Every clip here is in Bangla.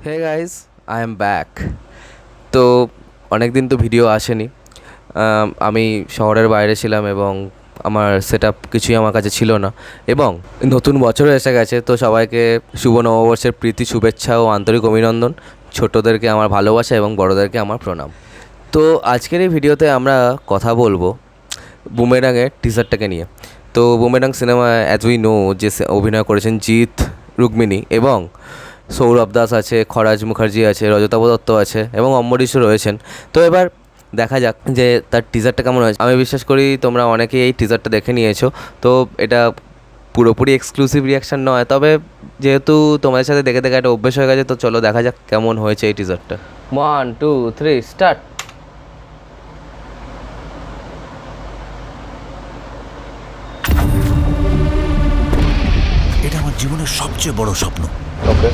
Hey guys, I am back. তো অনেক দিন তো ভিডিও আসেনি। আমি শহরের বাইরে ছিলাম এবং আমার সেট আপ কিছুই আমার কাছে ছিল না, এবং নতুন বছরও এসে গেছে। তো সবাইকে শুভ নববর্ষের প্রীতি শুভেচ্ছা ও আন্তরিক অভিনন্দন। ছোটোদেরকে আমার ভালোবাসা এবং বড়োদেরকে আমার প্রণাম। তো আজকের এই ভিডিওতে আমরা কথা বলবো বুমেরাংয়ের টিজারটাকে নিয়ে। তো boomerang cinema as we know যে অভিনয় করেছেন জিৎ, রুক্মিণী এবং সৌরভ দাস আছে, খরাজ মুখার্জি আছে, রজতাভ দত্ত আছে এবং অম্বরীশও রয়েছেন। তো এবার দেখা যাক যে তার টিজারটা কেমন হয়েছে। আমি বিশ্বাস করি তোমরা অনেকেই এই টিজারটা দেখে নিয়েছো। তো এটা পুরোপুরি এক্সক্লুসিভ রিয়াকশান নয়, তবে যেহেতু তোমাদের সাথে দেখে দেখে একটা অভ্যেস হয়ে গেছে, তো চলো দেখা যাক কেমন হয়েছে এই টিজারটা। 1 2 3 স্টার্ট। এটা আমার জীবনের সবচেয়ে বড় স্বপ্ন। ওকে,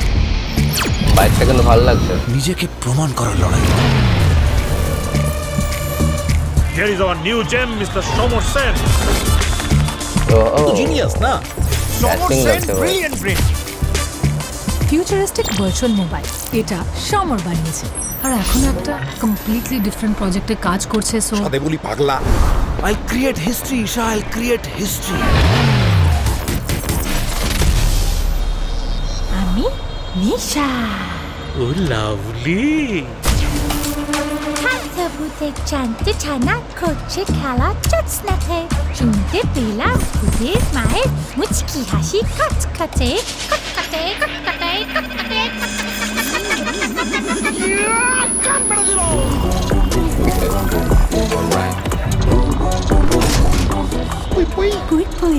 বাইকটা কিন্তু ভালো লাগছে। নিজেকে প্রমাণ করার লড়াই। Here is our new gem, Mr. Somor Sen. Genius না? Acting লাগছে ভাই। Brilliant brain. Futuristic virtual mobile, এটা সমর বানিয়েছে আর এখন একটা কমপ্লিটলি ডিফারেন্ট প্রজেক্টে কাজ করছে। সো সাদে বলি পাগলা। I'll create history, Isha. I'll create history. আমি নিশা। Oh, lovely. ভূতে জানতে ছানা করছে খেলা জ্যোৎস্নাতে, শুনতে পেলাম ভূতের মায়ের মুচকি হাসি খচখচে খটখটে খটখটে খটখটে। পুই পুই।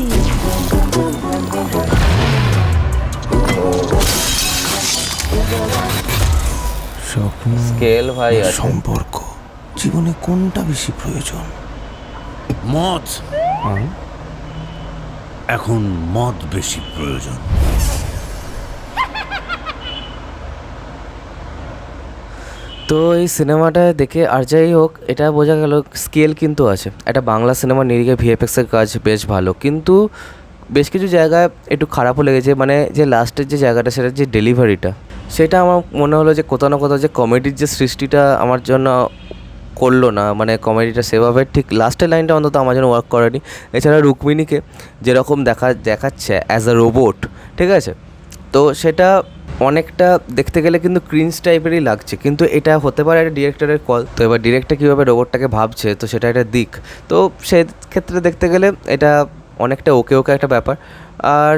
স্বপ্ন, স্কেল ভাই আছে। সম্পর্ক, জীবনে কোনটা বেশি প্রয়োজন? মদ। এখন মদ বেশি প্রয়োজন। তো এই সিনেমাটা দেখে আর যাই হোক, এটা বোঝা গেল স্কেল কিন্তু আছে। একটা বাংলা সিনেমার নিরিখে ভিএফএক্সের কাজ বেশ ভালো, কিন্তু বেশ কিছু জায়গায় একটু খারাপও লেগেছে। মানে যে লাস্টের যে জায়গাটা, সেটার যে ডেলিভারিটা, সেটা আমার মনে হলো যে কোথাও না কোথাও যে কমেডির যে সৃষ্টিটা আমার জন্য করলো না। মানে কমেডিটা সেভাবে ঠিক লাস্টের লাইনটা অন্তত আমার জন্য ওয়ার্ক করেনি। এছাড়া রুক্মিণীকে যেরকম দেখাচ্ছে অ্যাজ আ রোবট, ঠিক আছে, তো সেটা অনেকটা দেখতে গেলে কিন্তু ক্রিঞ্জ টাইপেরই লাগছে। কিন্তু এটা হতে পারে একটা ডিরেক্টরের কল। তো এবার ডিরেক্টর কীভাবে রোবটটাকে ভাবছে, তো সেটা একটা দিক। তো সেই ক্ষেত্রে দেখতে গেলে এটা অনেকটা ওকে একটা ব্যাপার। আর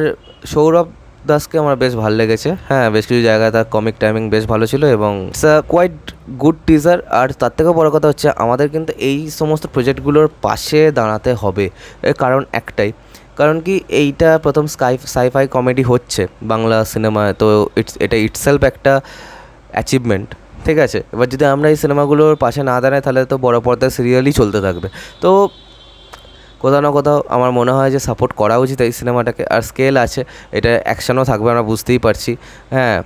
সৌরভ দাসকে আমার বেশ ভালো লেগেছে। হ্যাঁ, বেশ কিছু জায়গায় তার কমিক টাইমিং বেশ ভালো ছিল এবং it's a quite good teaser. আর তার থেকেও বড় কথা হচ্ছে, আমাদের কিন্তু এই সমস্ত প্রজেক্টগুলোর পাশে দাঁড়াতে হবে। এর কারণ একটাই, কারণ কি এইটা প্রথম সাইফাই কমেডি হচ্ছে বাংলা সিনেমায়। তো এটা ইটসেলফ একটা অ্যাচিভমেন্ট, ঠিক আছে। এবার যদি আমরা এই সিনেমাগুলোর পাশে না দাঁড়াই, তাহলে তো বড় পর্দায় সিরিয়ালই চলতে থাকবে। তো কোথাও না কোথাও আমার মনে হয় যে সাপোর্ট করা উচিত এই সিনেমাটাকে। আর স্কেল আছে, এটা অ্যাকশনও থাকবে, আমরা বুঝতেই পারছি। হ্যাঁ,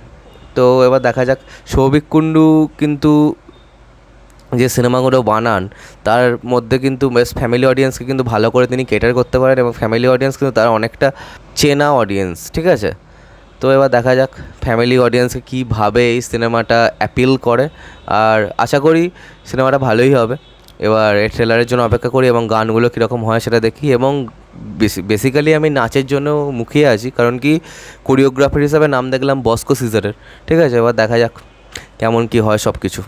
তো এবার দেখা যাক। সৌভিক কুণ্ডু কিন্তু যে সিনেমাগুলো বানান, তার মধ্যে কিন্তু বেশ ফ্যামিলি অডিয়েন্সকে কিন্তু ভালো করে তিনি কেটার করতে পারেন, এবং ফ্যামিলি অডিয়েন্স কিন্তু তার অনেকটা চেনা অডিয়েন্স, ঠিক আছে। তো এবার দেখা যাক ফ্যামিলি অডিয়েন্সকে কীভাবে এই সিনেমাটা অ্যাপিল করে। আর আশা করি সিনেমাটা ভালোই হবে। এবার এর ট্রেলারের জন্য অপেক্ষা করি এবং গানগুলো কীরকম হয় সেটা দেখি। এবং বেসিক্যালি আমি নাচের জন্য মুখিয়ে আছি, কারণ কি কোরিওগ্রাফার হিসাবে নাম দেখলাম বস্কো সিজারের, ঠিক আছে। এবার দেখা যাক কেমন কী হয় সব কিছু।